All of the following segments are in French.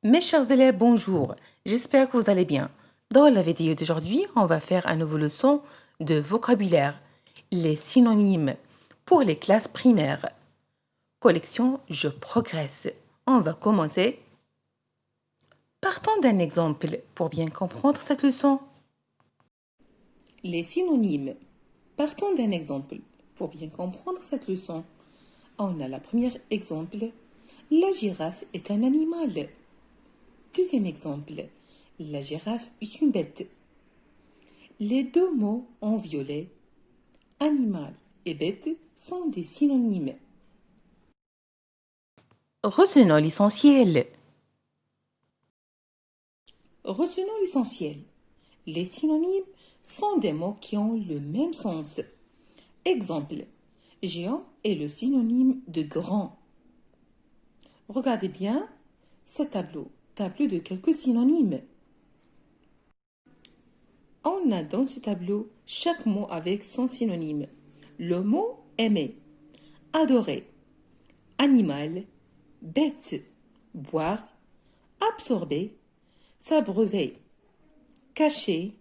Mes chers élèves, bonjour. J'espère que vous allez bien. Dans la vidéo d'aujourd'hui, on va faire une nouvelle leçon de vocabulaire, les synonymes pour les classes primaires. Collection Je progresse. On va commencer. Partons d'un exemple pour bien comprendre cette leçon. Les synonymes. Partons d'un exemple pour bien comprendre cette leçon. On a le premier exemple. La girafe est un animal. Deuxième exemple. La girafe est une bête. Les deux mots en violet, animal et bête, sont des synonymes. Retenons l'essentiel. Retenons l'essentiel. Les synonymes sont des mots qui ont le même sens. Exemple, géant est le synonyme de grand. Regardez bien ce tableau de quelques synonymes. On a dans ce tableau chaque mot avec son synonyme. Le mot aimer, adorer, animal, bête, boire, absorber, s'abreuver, cacher,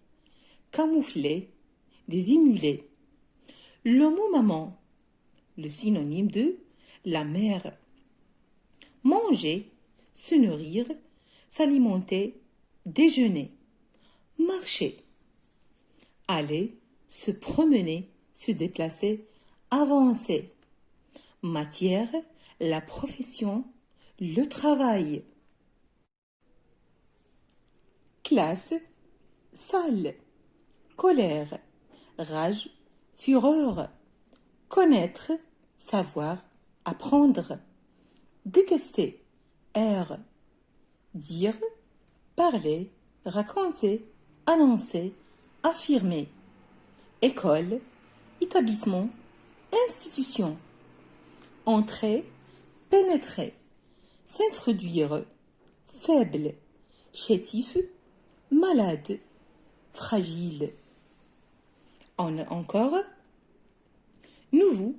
camoufler, dissimuler. Le mot maman, le synonyme de la mère. Manger, se nourrir, s'alimenter, déjeuner, marcher. Aller, se promener, se déplacer, avancer. Matière, la profession, le travail. Classe, salle, colère, rage, fureur. Connaître, savoir, apprendre. Détester, air. Dire, parler, raconter, annoncer, affirmer. École, établissement, institution. Entrer, pénétrer, s'introduire, faible, chétif, malade, fragile. On a encore nouveau,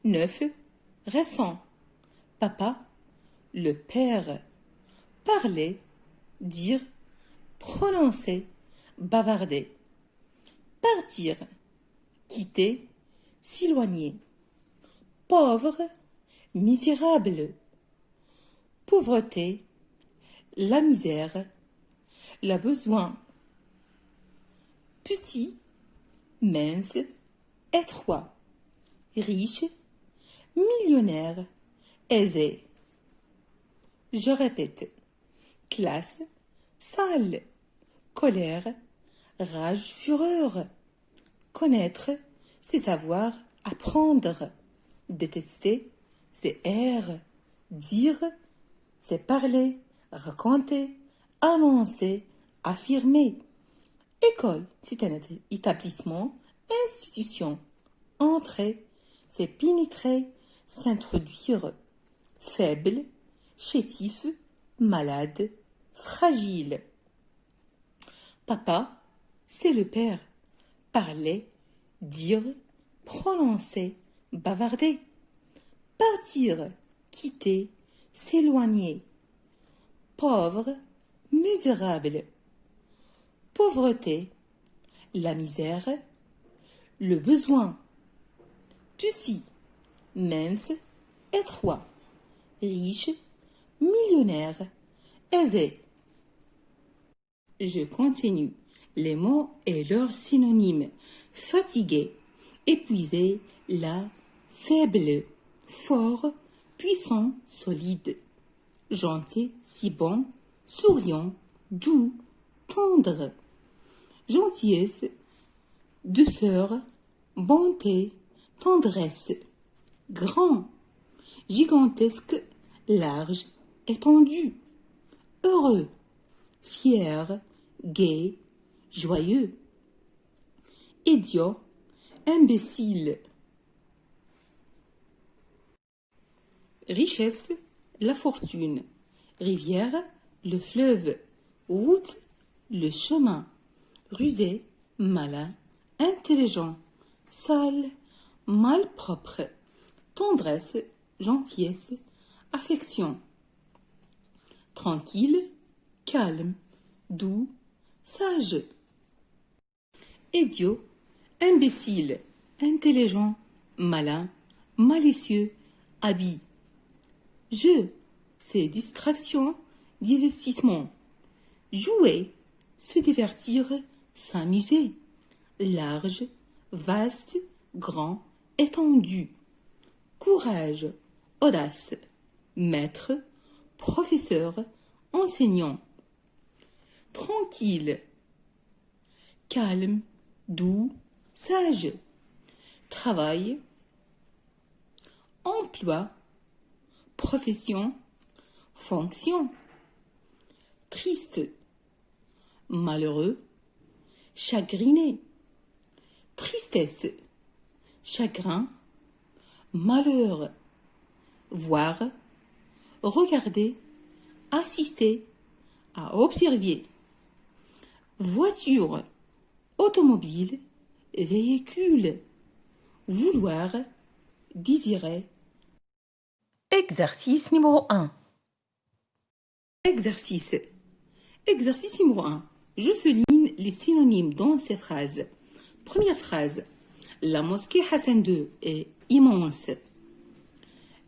neuf, récent, papa, le père, parler, dire, prononcer, bavarder, partir, quitter, s'éloigner, pauvre, misérable, pauvreté, la misère, le besoin, petit, mince, étroit, riche, millionnaire, aisé. Je répète, classe, salle, colère, rage, fureur. Connaître, c'est savoir, apprendre. Détester, c'est erre. Dire, c'est parler, raconter, annoncer, affirmer. École, c'est un établissement, institution. Entrer, c'est pénétrer, s'introduire. Faible, chétif, malade, fragile. Papa, c'est le père. Parler, dire, prononcer, bavarder. Partir, quitter, s'éloigner. Pauvre, misérable. Pauvreté, la misère, le besoin. Petit, mince, étroit. Riche, millionnaire, aisé. Je continue. Les mots et leurs synonymes. Fatigué, épuisé, là, faible, fort, puissant, solide. Gentil, si bon, souriant, doux, tendre. Gentillesse, douceur, bonté, tendresse. Grand, gigantesque, large, étendu. Heureux, fier, gai, joyeux. Idiot, imbécile. Richesse, la fortune. Rivière, le fleuve. Route, le chemin. Rusé, malin, intelligent. Sale, malpropre. Tendresse, gentillesse, affection. tranquille, calme, doux, sage. Idiot, imbécile, intelligent, malin, malicieux, habile. Jeu, c'est distraction, divertissement. Jouer, se divertir, s'amuser. Large, vaste, grand, étendu. Courage, audace. Maître, professeur, enseignant. Tranquille, calme, doux, sage. Travail, emploi, profession, fonction. Triste, malheureux, chagriné. Tristesse, chagrin, malheur. Voir, regarder, assister, à observer. Voiture, automobile, véhicule. Vouloir, désirer. Exercice numéro 1. Exercice. Exercice numéro 1. Je souligne les synonymes dans ces phrases. Première phrase. La mosquée Hassan II est immense.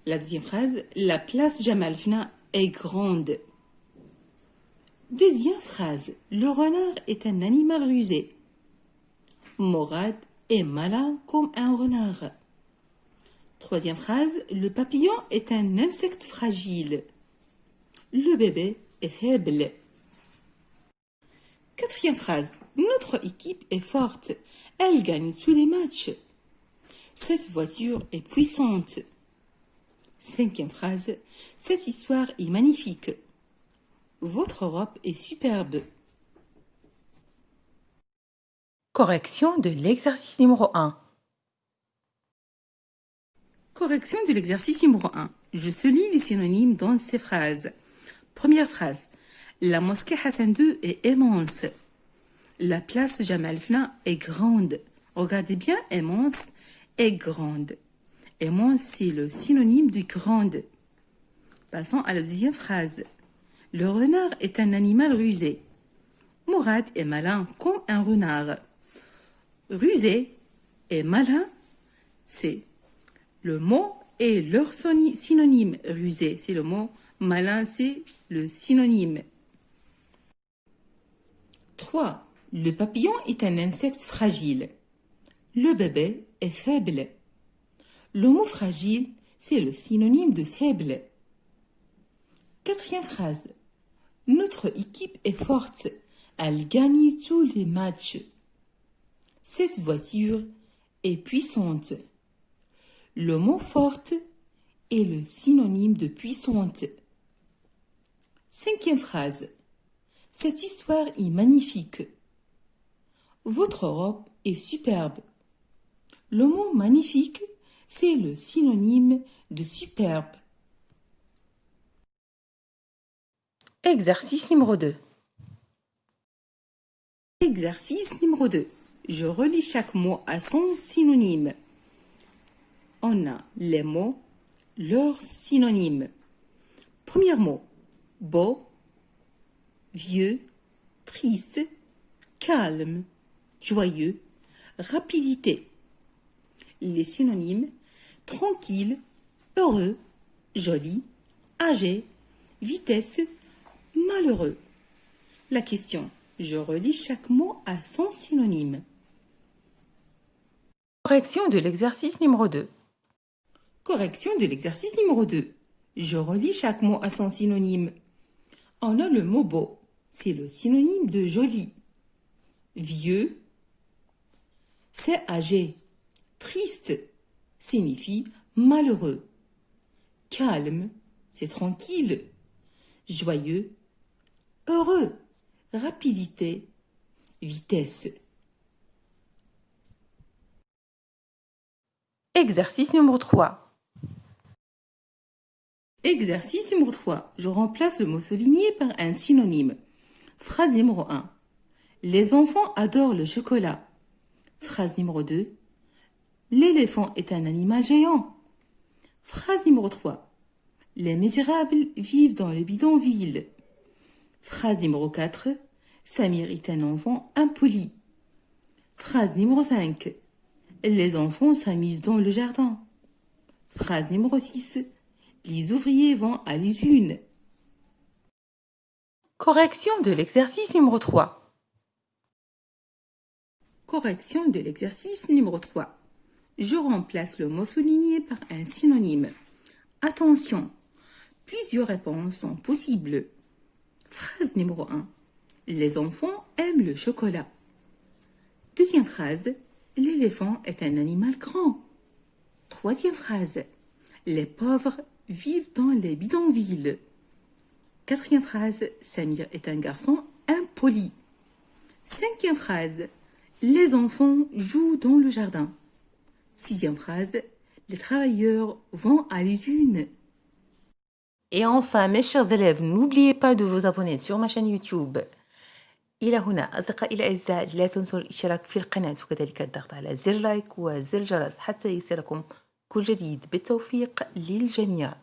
La deuxième phrase. La place Jamal Fna est grande. Deuxième phrase. Le renard est un animal rusé. Morad est malin comme un renard. Troisième phrase. Le papillon est un insecte fragile. Le bébé est faible. Quatrième phrase. Notre équipe est forte. Elle gagne tous les matchs. Cette voiture est puissante. Cinquième phrase. Cette histoire est magnifique. Votre robe est superbe. Correction de l'exercice numéro 1. Correction de l'exercice numéro 1. Je souligne les synonymes dans ces phrases. Première phrase. La mosquée Hassan II est immense. La place Jamal Fna est grande. Regardez bien, immense et grande. Immense, c'est le synonyme de grande. Passons à la deuxième phrase. Le renard est un animal rusé. Mourad est malin comme un renard. Rusé et malin, c'est le mot et leur synonyme. Rusé, c'est le mot. Malin, c'est le synonyme. 3. Le papillon est un insecte fragile. Le bébé est faible. Le mot fragile, c'est le synonyme de faible. Quatrième phrase. Notre équipe est forte. Elle gagne tous les matchs. Cette voiture est puissante. Le mot forte est le synonyme de puissante. Cinquième phrase. Cette histoire est magnifique. Votre robe est superbe. Le mot magnifique, c'est le synonyme de superbe. Exercice numéro 2. Exercice numéro 2. Je relis chaque mot à son synonyme. On a les mots, leurs synonymes. Premier mot, beau, vieux, triste, calme, joyeux, rapidité. Les synonymes, tranquille, heureux, joli, âgé, vitesse, malheureux. La question, je relis chaque mot à son synonyme. Correction de l'exercice numéro 2. Correction de l'exercice numéro 2. Je relis chaque mot à son synonyme. On a le mot beau, c'est le synonyme de joli. Vieux, c'est âgé. Triste signifie malheureux. Calme, c'est tranquille. Joyeux, heureux. Rapidité, vitesse. Exercice numéro 3. Exercice numéro 3. Je remplace le mot souligné par un synonyme. Phrase numéro 1. Les enfants adorent le chocolat. Phrase numéro 2. L'éléphant est un animal géant. Phrase numéro 3. Les misérables vivent dans les bidonvilles. Phrase numéro 4. Samir est un enfant impoli. Phrase numéro 5. Les enfants s'amusent dans le jardin. Phrase numéro 6. Les ouvriers vont à l'usine. Correction de l'exercice numéro 3. Correction de l'exercice numéro 3. Je remplace le mot souligné par un synonyme. Attention, plusieurs réponses sont possibles. Phrase numéro 1. Les enfants aiment le chocolat. Deuxième phrase. L'éléphant est un animal grand. Troisième phrase. Les pauvres vivent dans les bidonvilles. Quatrième phrase. Samir est un garçon impoli. Cinquième phrase. Les enfants jouent dans le jardin. Sixième phrase. Les travailleurs vont à l'usine. Et enfin, mes chers élèves, n'oubliez pas de vous abonner sur ma chaîne YouTube. إلى هنا أصدقائي الأعزاء لا تنسوا الاشتراك في القناة وكذلك الضغط على زر لايك وزر الجرس حتى يصلكم كل جديد. بالتوفيق للجميع.